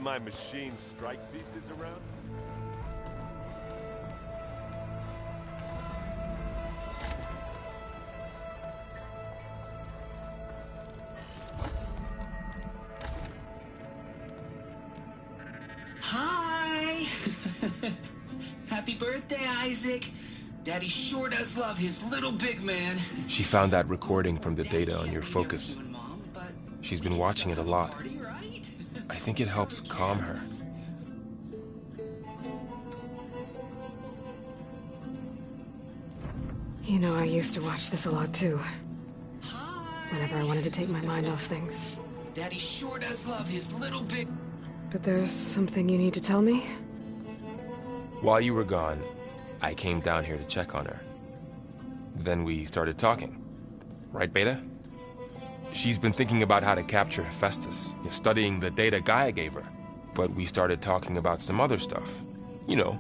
of my machine strike pieces around? Hi! Happy birthday, Isaac. Daddy sure does love his little big man. She found that recording from the data on your focus. She's been watching it a lot. I think it helps calm her. You know, I used to watch this a lot too. Whenever I wanted to take my mind off things. Daddy sure does love his little big... But there's something you need to tell me? While you were gone, I came down here to check on her. Then we started talking. Right, Beta? She's been thinking about how to capture Hephaestus, studying the data Gaia gave her. But we started talking about some other stuff. You know,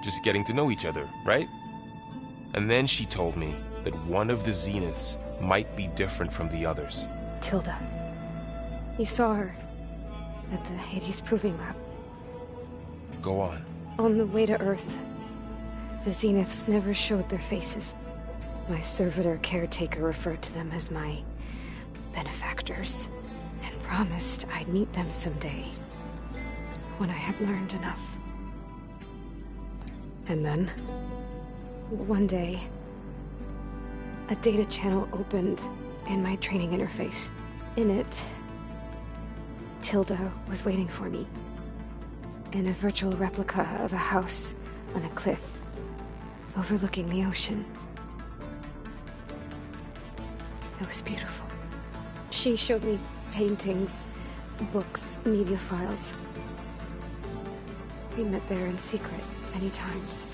just getting to know each other, right? And then she told me that one of the Zeniths might be different from the others. Tilda. You saw her at the Hades Proving Lab. Go on. On the way to Earth, the Zeniths never showed their faces. My servitor caretaker referred to them as my benefactors, and promised I'd meet them someday, when I had learned enough. And then, one day, a data channel opened in my training interface. In it, Tilda was waiting for me, in a virtual replica of a house on a cliff, overlooking the ocean. It was beautiful. She showed me paintings, books, media files. We met there in secret many times.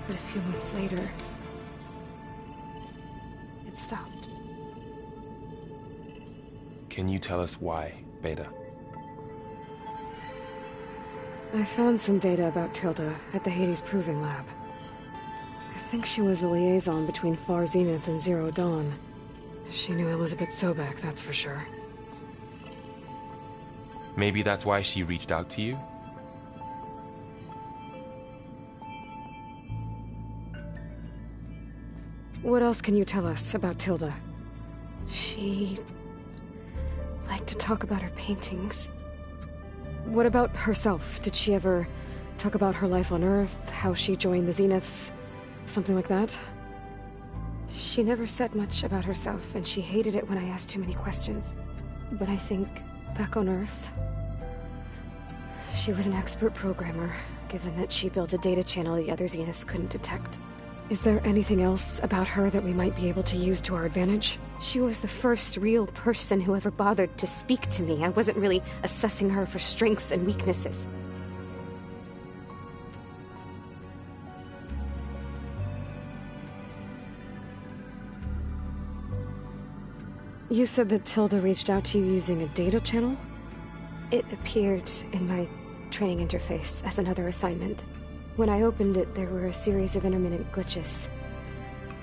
But a few months later, it stopped. Can you tell us why, Beta? I found some data about Tilda at the Hades Proving Lab. I think she was a liaison between Far Zenith and Zero Dawn. She knew Elizabeth Sobek, that's for sure. Maybe that's why she reached out to you? What else can you tell us about Tilda? She liked to talk about her paintings. What about herself? Did she ever talk about her life on Earth, how she joined the Zeniths, something like that? She never said much about herself, and she hated it when I asked too many questions. But I think, back on Earth, she was an expert programmer, given that she built a data channel the other Zeniths couldn't detect. Is there anything else about her that we might be able to use to our advantage? She was the first real person who ever bothered to speak to me. I wasn't really assessing her for strengths and weaknesses. You said that Tilda reached out to you using a data channel? It appeared in my training interface as another assignment. When I opened it, there were a series of intermittent glitches.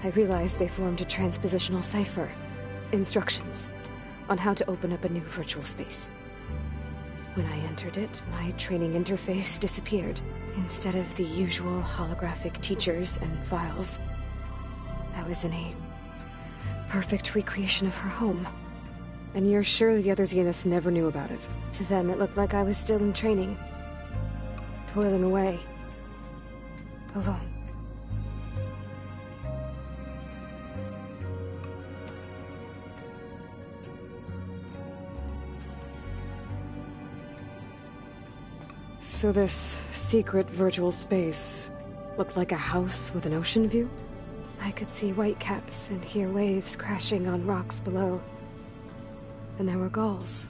I realized they formed a transpositional cipher. Instructions on how to open up a new virtual space. When I entered it, my training interface disappeared. Instead of the usual holographic teachers and files, I was in a perfect recreation of her home. And you're sure the other Zeniths never knew about it? To them, it looked like I was still in training. Toiling away. Alone. So this secret virtual space looked like a house with an ocean view? I could see whitecaps and hear waves crashing on rocks below. And there were gulls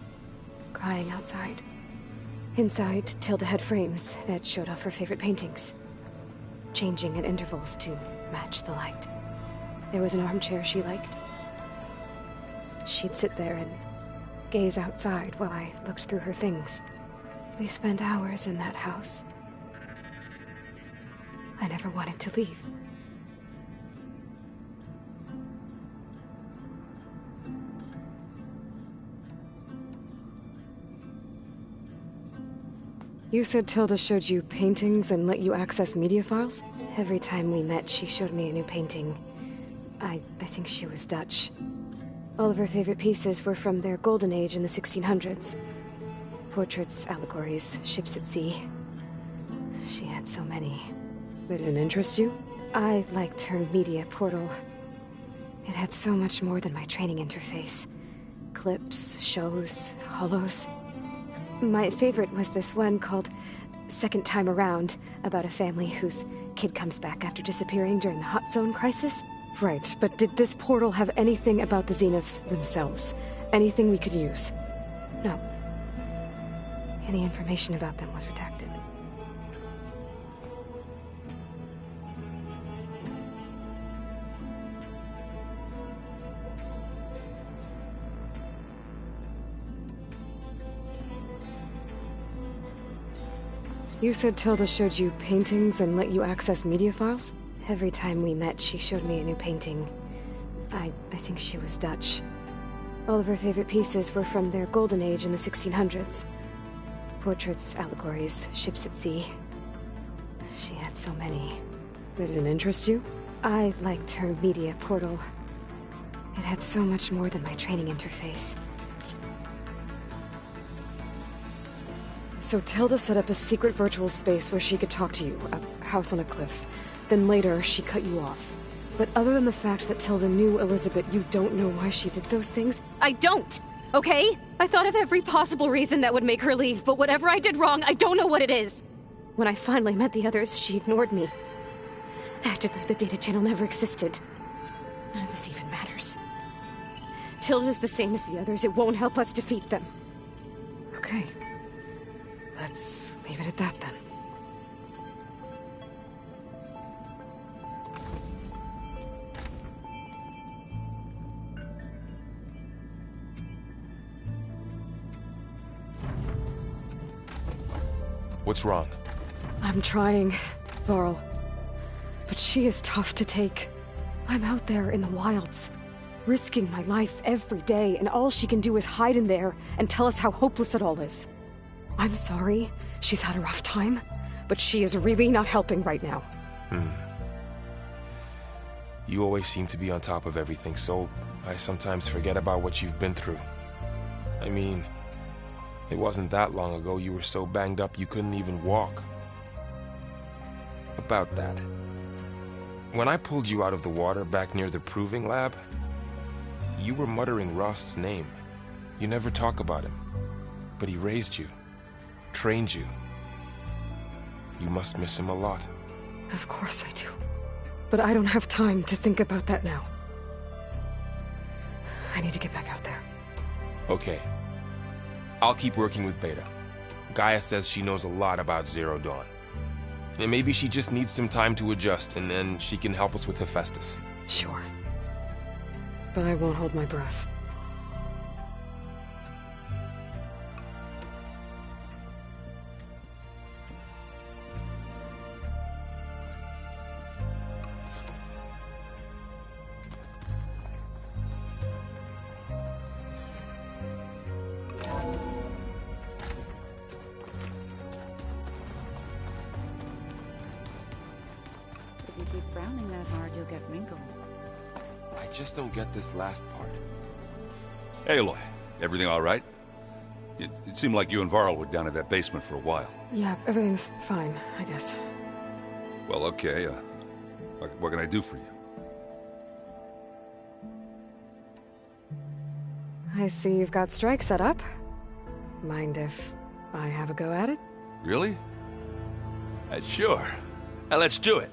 crying outside. Inside, Tilda had frames that showed off her favorite paintings, changing at intervals to match the light. There was an armchair she liked. She'd sit there and gaze outside while I looked through her things. We spent hours in that house. I never wanted to leave. You said Tilda showed you paintings and let you access media files? Every time we met, she showed me a new painting. I think she was Dutch. All of her favorite pieces were from their golden age in the 1600s. Portraits, allegories, ships at sea. She had so many. They didn't interest you? I liked her media portal. It had so much more than my training interface. Clips, shows, holos. My favorite was this one called Second Time Around, about a family whose kid comes back after disappearing during the Hot Zone crisis. Right, but did this portal have anything about the Zeniths themselves? Anything we could use? No. Any information about them was redacted. You said Tilda showed you paintings and let you access media files? Every time we met, she showed me a new painting. I think she was Dutch. All of her favorite pieces were from their golden age in the 1600s. Portraits, allegories, ships at sea. She had so many. They didn't interest you? I liked her media portal. It had so much more than my training interface. So Tilda set up a secret virtual space where she could talk to you, a house on a cliff. Then later, she cut you off. But other than the fact that Tilda knew Elizabeth, you don't know why she did those things? I don't! Okay? I thought of every possible reason that would make her leave, but whatever I did wrong, I don't know what it is! When I finally met the others, she ignored me. Acted like the data channel never existed. None of this even matters. Tilda's the same as the others. It won't help us defeat them. Okay. Let's leave it at that then. What's wrong? I'm trying, Varl. But she is tough to take. I'm out there in the wilds, risking my life every day, and all she can do is hide in there and tell us how hopeless it all is. I'm sorry, she's had a rough time, but she is really not helping right now. You always seem to be on top of everything, so I sometimes forget about what you've been through. I mean, it wasn't that long ago you were so banged up you couldn't even walk. About that. When I pulled you out of the water back near the proving lab, you were muttering Rost's name. You never talk about him, but he raised you. Trained you. You must miss him a lot. Of course I do. But I don't have time to think about that now. I need to get back out there. Okay. I'll keep working with Beta. Gaia says she knows a lot about Zero Dawn. And maybe she just needs some time to adjust, and then she can help us with Hephaestus. Sure. But I won't hold my breath. If you keep frowning that hard, you'll get wrinkles. I just don't get this last part. Aloy, everything all right? It seemed like you and Varl were down in that basement for a while. Yeah, everything's fine, I guess. Well, okay. What can I do for you? I see you've got Strike set up. Mind if I have a go at it? Really? Sure. Let's do it.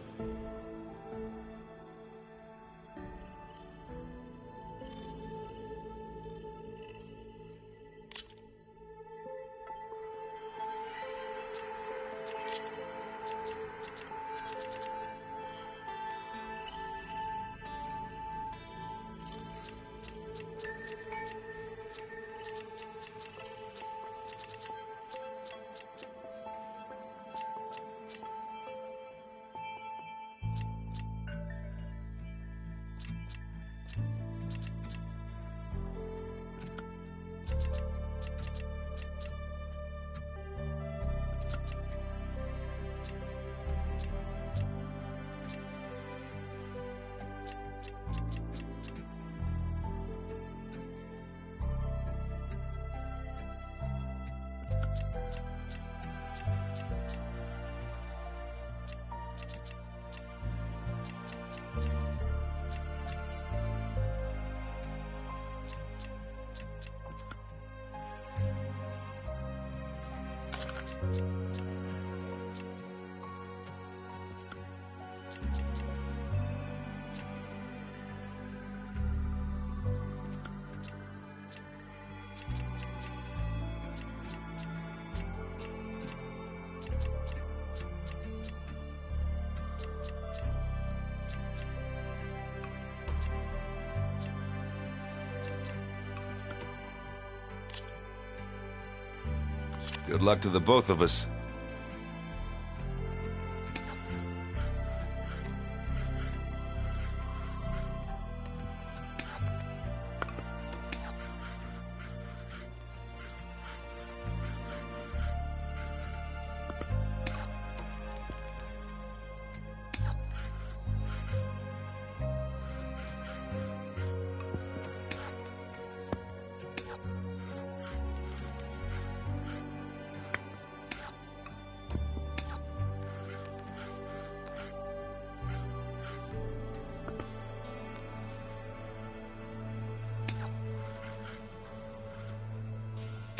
Good luck to the both of us.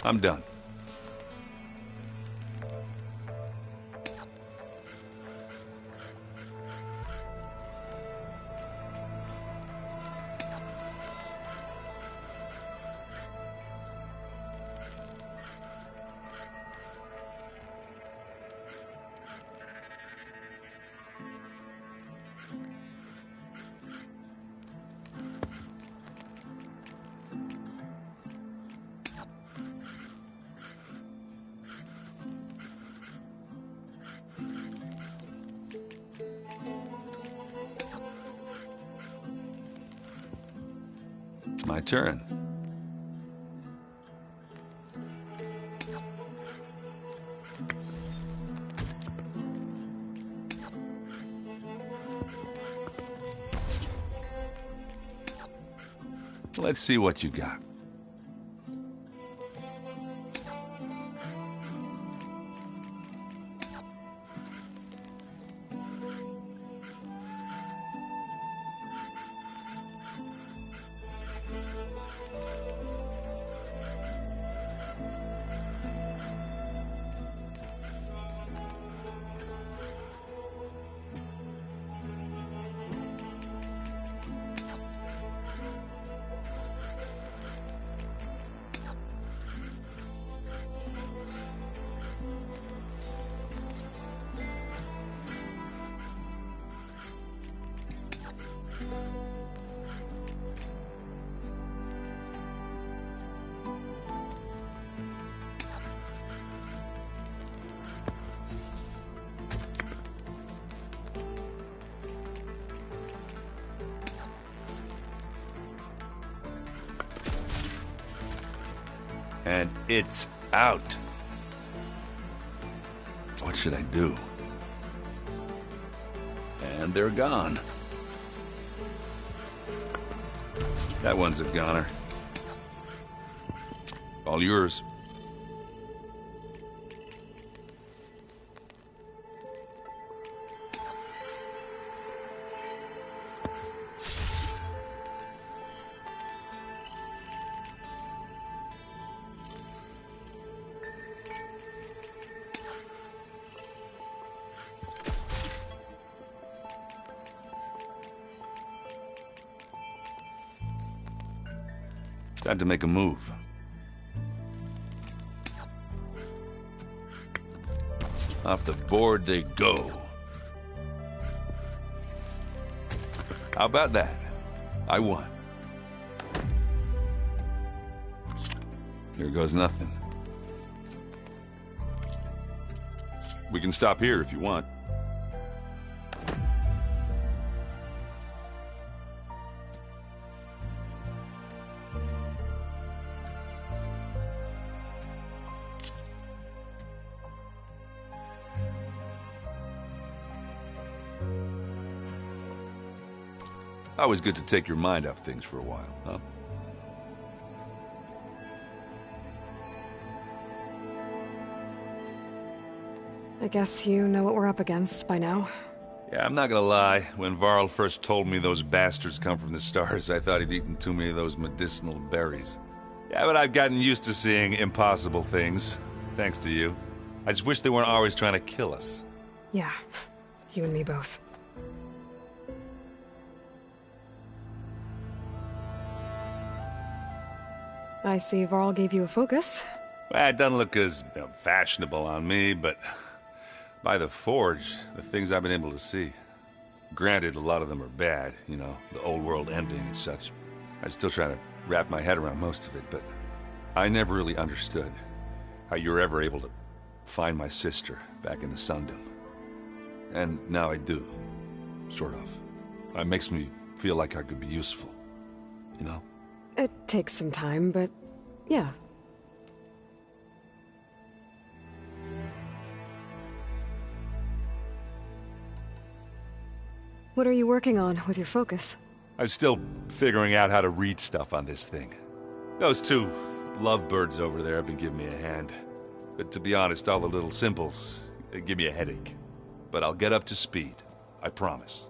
I'm done. My turn. Let's see what you got. And it's out. What should I do? And they're gone. That one's a goner. All yours. Time to make a move. Off the board they go. How about that? I won. Here goes nothing. We can stop here if you want. Always good to take your mind off things for a while, huh? I guess you know what we're up against by now. Yeah, I'm not gonna lie. When Varl first told me those bastards come from the stars, I thought he'd eaten too many of those medicinal berries. Yeah, but I've gotten used to seeing impossible things, thanks to you. I just wish they weren't always trying to kill us. Yeah, you and me both. I see Varl gave you a focus. Well, it doesn't look as fashionable on me, but by the Forge, the things I've been able to see. Granted, a lot of them are bad, you know, the old world ending and such. I'm still trying to wrap my head around most of it, but I never really understood how you were ever able to find my sister back in the Sundom. And now I do, sort of. It makes me feel like I could be useful, you know? It takes some time, but yeah. What are you working on with your focus? I'm still figuring out how to read stuff on this thing. Those two lovebirds over there have been giving me a hand. But to be honest, all the little symbols give me a headache. But I'll get up to speed, I promise.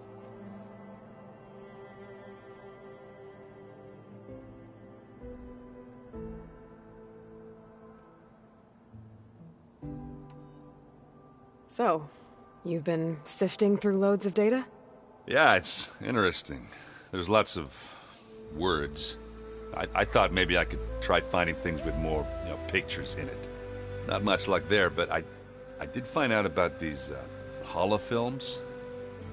So, you've been sifting through loads of data? Yeah, it's interesting. There's lots of words. I thought maybe I could try finding things with more, pictures in it. Not much luck there, but I did find out about these holofilms.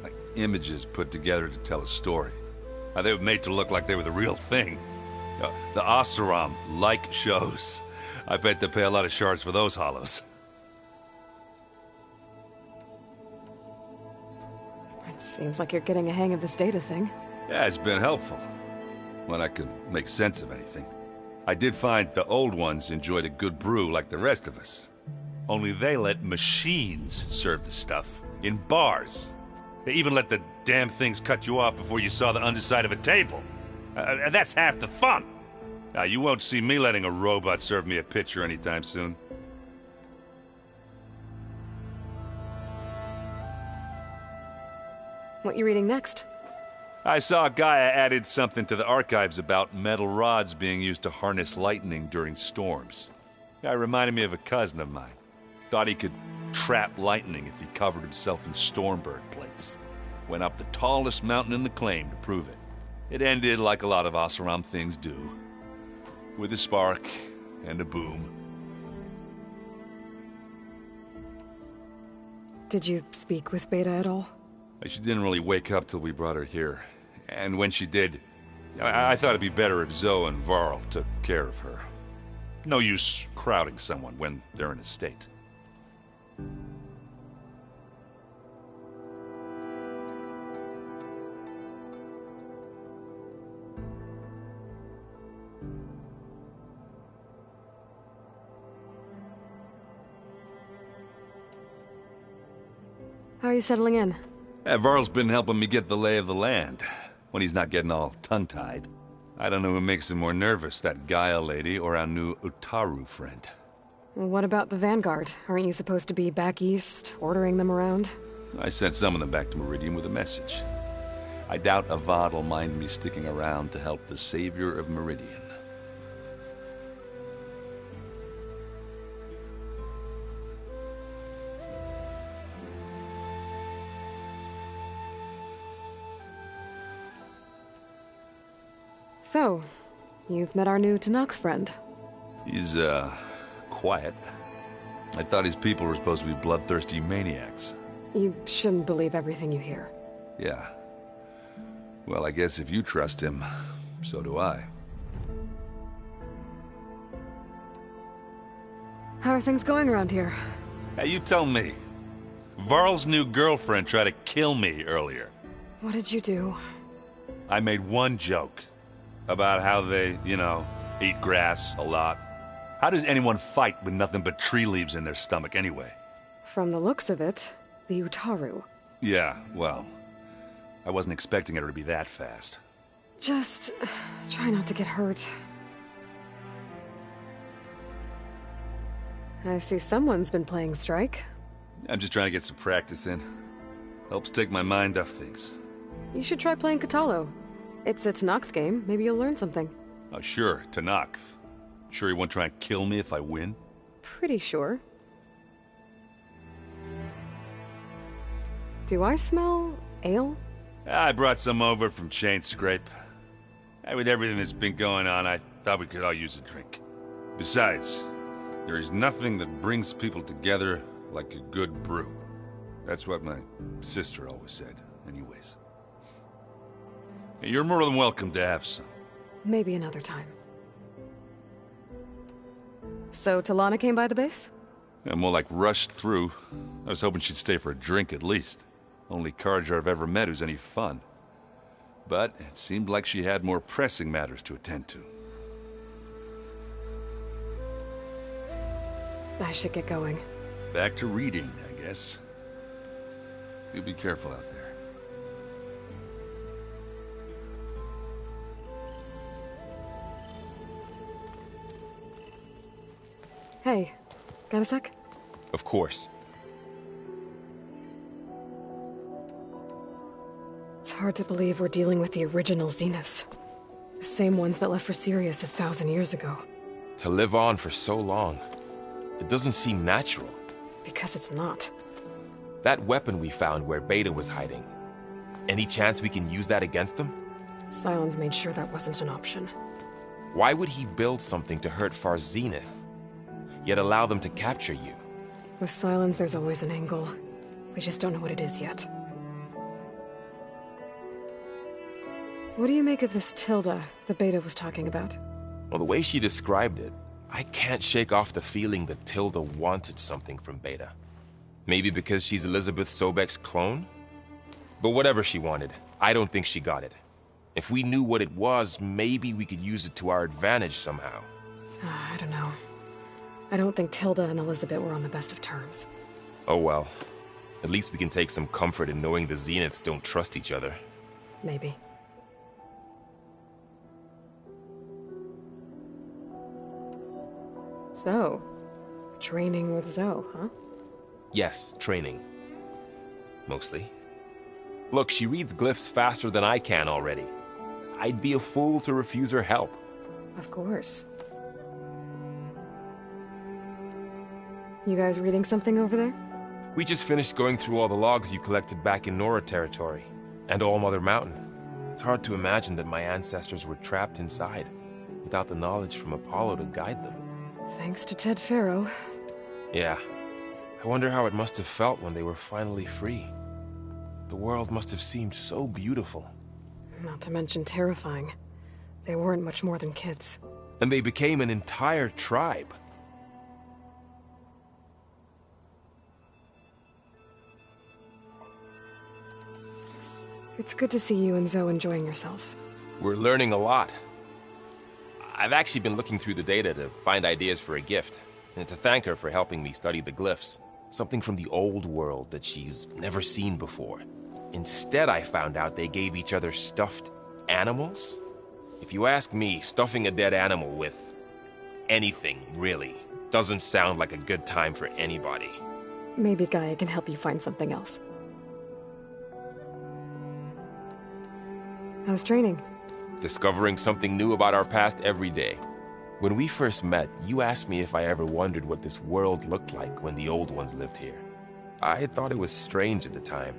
Like images put together to tell a story. They were made to look like they were the real thing. The Oseram-like shows. I bet they pay a lot of shards for those holos. Seems like you're getting a hang of this data thing. Yeah, it's been helpful. When I could make sense of anything. I did find the old ones enjoyed a good brew like the rest of us. Only they let machines serve the stuff in bars. They even let the damn things cut you off before you saw the underside of a table. And that's half the fun. Now, you won't see me letting a robot serve me a pitcher anytime soon. What you reading next? I saw Gaia added something to the archives about metal rods being used to harness lightning during storms. Guy reminded me of a cousin of mine. Thought he could trap lightning if he covered himself in Stormbird plates. Went up the tallest mountain in the claim to prove it. It ended like a lot of Oseram things do. With a spark and a boom. Did you speak with Beta at all? She didn't really wake up till we brought her here. And when she did, I thought it'd be better if Zoe and Varl took care of her. No use crowding someone when they're in a state. How are you settling in? Varl's been helping me get the lay of the land, when he's not getting all tongue-tied. I don't know who makes him more nervous, that Gaia lady or our new Utaru friend. Well, what about the Vanguard? Aren't you supposed to be back east, ordering them around? I sent some of them back to Meridian with a message. I doubt Avad will mind me sticking around to help the savior of Meridian. So, you've met our new Tanakh friend. He's, quiet. I thought his people were supposed to be bloodthirsty maniacs. You shouldn't believe everything you hear. Yeah. Well, I guess if you trust him, so do I. How are things going around here? Hey, you tell me. Varl's new girlfriend tried to kill me earlier. What did you do? I made one joke. About how they, eat grass a lot. How does anyone fight with nothing but tree leaves in their stomach anyway? From the looks of it, the Utaru. Yeah, well, I wasn't expecting her to be that fast. Just try not to get hurt. I see someone's been playing Strike. I'm just trying to get some practice in. Helps take my mind off things. You should try playing Katalo. It's a Tanakh game. Maybe you'll learn something. Oh, sure, Tanakh. Sure he won't try and kill me if I win? Pretty sure. Do I smell ale? I brought some over from Chain Scrape. With everything that's been going on, I thought we could all use a drink. Besides, there is nothing that brings people together like a good brew. That's what my sister always said, anyways. You're more than welcome to have some. Maybe another time. So, Talana came by the base? Yeah, more like rushed through. I was hoping she'd stay for a drink at least. Only Carja I've ever met who's any fun. But it seemed like she had more pressing matters to attend to. I should get going. Back to reading, I guess. You be careful out there. Hey, got a sec? Of course. It's hard to believe we're dealing with the original Zeniths. The same ones that left for Sirius 1,000 years ago. To live on for so long, it doesn't seem natural. Because it's not. That weapon we found where Beta was hiding, any chance we can use that against them? Sylens made sure that wasn't an option. Why would he build something to hurt Far Zenith, yet allow them to capture you? With Sylens, there's always an angle. We just don't know what it is yet. What do you make of this Tilda the Beta was talking about? Well, the way she described it, I can't shake off the feeling that Tilda wanted something from Beta. Maybe because she's Elizabeth Sobek's clone? But whatever she wanted, I don't think she got it. If we knew what it was, maybe we could use it to our advantage somehow. I don't know. I don't think Tilda and Elizabeth were on the best of terms. Oh well. At least we can take some comfort in knowing the Zeniths don't trust each other. Maybe. So, training with Zoe, huh? Yes, training. Mostly. Look, she reads glyphs faster than I can already. I'd be a fool to refuse her help. Of course. You guys reading something over there? We just finished going through all the logs you collected back in Nora territory, and All Mother Mountain. It's hard to imagine that my ancestors were trapped inside, without the knowledge from Apollo to guide them. Thanks to Ted Faro. Yeah. I wonder how it must have felt when they were finally free. The world must have seemed so beautiful. Not to mention terrifying. They weren't much more than kids. And they became an entire tribe. It's good to see you and Zoe enjoying yourselves. We're learning a lot. I've actually been looking through the data to find ideas for a gift, and to thank her for helping me study the glyphs. Something from the old world that she's never seen before. Instead, I found out they gave each other stuffed animals. If you ask me, stuffing a dead animal with anything, really, doesn't sound like a good time for anybody. Maybe Gaia can help you find something else. How's training? Discovering something new about our past every day. When we first met, you asked me if I ever wondered what this world looked like when the old ones lived here. I thought it was strange at the time,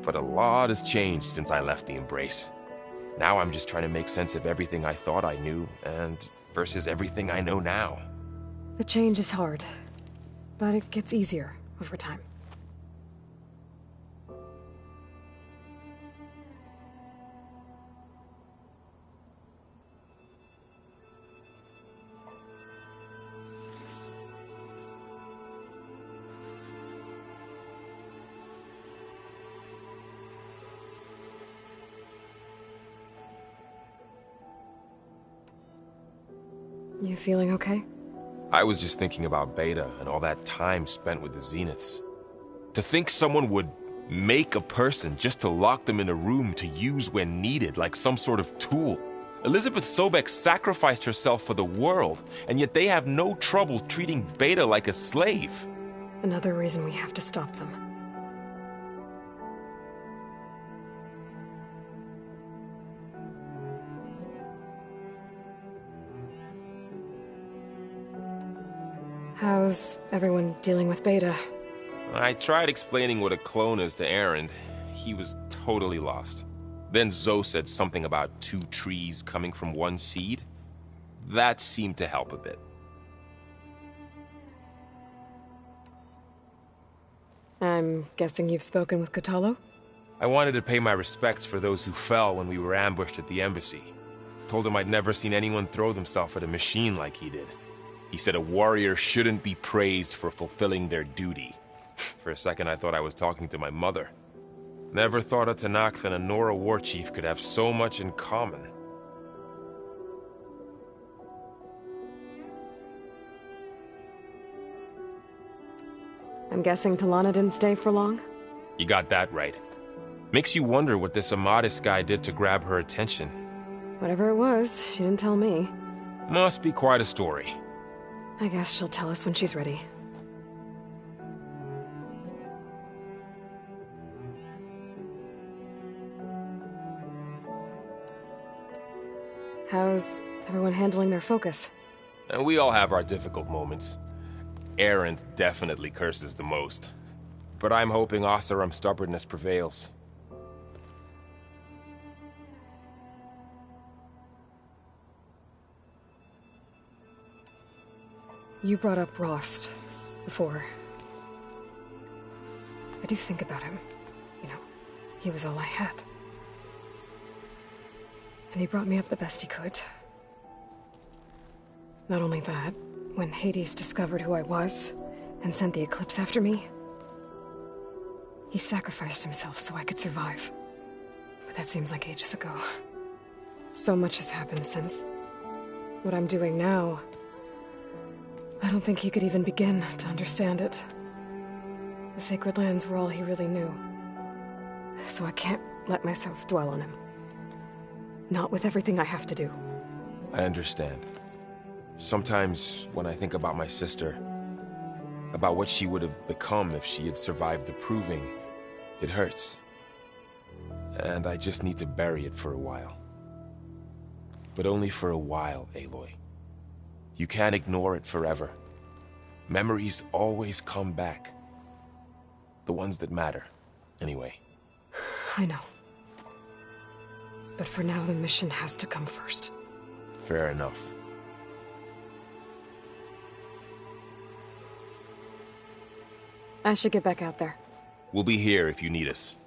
but a lot has changed since I left the Embrace. Now I'm just trying to make sense of everything I thought I knew, and versus everything I know now. The change is hard, but it gets easier over time. You feeling okay? I was just thinking about Beta and all that time spent with the Zeniths. To think someone would make a person just to lock them in a room to use when needed, like some sort of tool. Elizabeth Sobek sacrificed herself for the world, and yet they have no trouble treating Beta like a slave. Another reason we have to stop them. How's everyone dealing with Beta? I tried explaining what a clone is to Aaron. He was totally lost. Then Zoe said something about 2 trees coming from 1 seed. That seemed to help a bit. I'm guessing you've spoken with Kotalo? I wanted to pay my respects for those who fell when we were ambushed at the embassy. Told him I'd never seen anyone throw themselves at a machine like he did. He said a warrior shouldn't be praised for fulfilling their duty. For a second, I thought I was talking to my mother. Never thought a Tanakh and a Nora war chief could have so much in common. I'm guessing Talana didn't stay for long? You got that right. Makes you wonder what this Amadis guy did to grab her attention. Whatever it was, she didn't tell me. Must be quite a story. I guess she'll tell us when she's ready. How's everyone handling their focus? And we all have our difficult moments. Arendt definitely curses the most. But I'm hoping Oseram's stubbornness prevails. You brought up Rost before. I do think about him. You know, he was all I had. And he brought me up the best he could. Not only that, when Hades discovered who I was and sent the Eclipse after me, he sacrificed himself so I could survive. But that seems like ages ago. So much has happened since. What I'm doing now, I don't think he could even begin to understand it. The Sacred Lands were all he really knew. So I can't let myself dwell on him. Not with everything I have to do. I understand. Sometimes, when I think about my sister, about what she would have become if she had survived the Proving, it hurts. And I just need to bury it for a while. But only for a while, Aloy. You can't ignore it forever. Memories always come back. The ones that matter, anyway. I know. But for now, the mission has to come first. Fair enough. I should get back out there. We'll be here if you need us.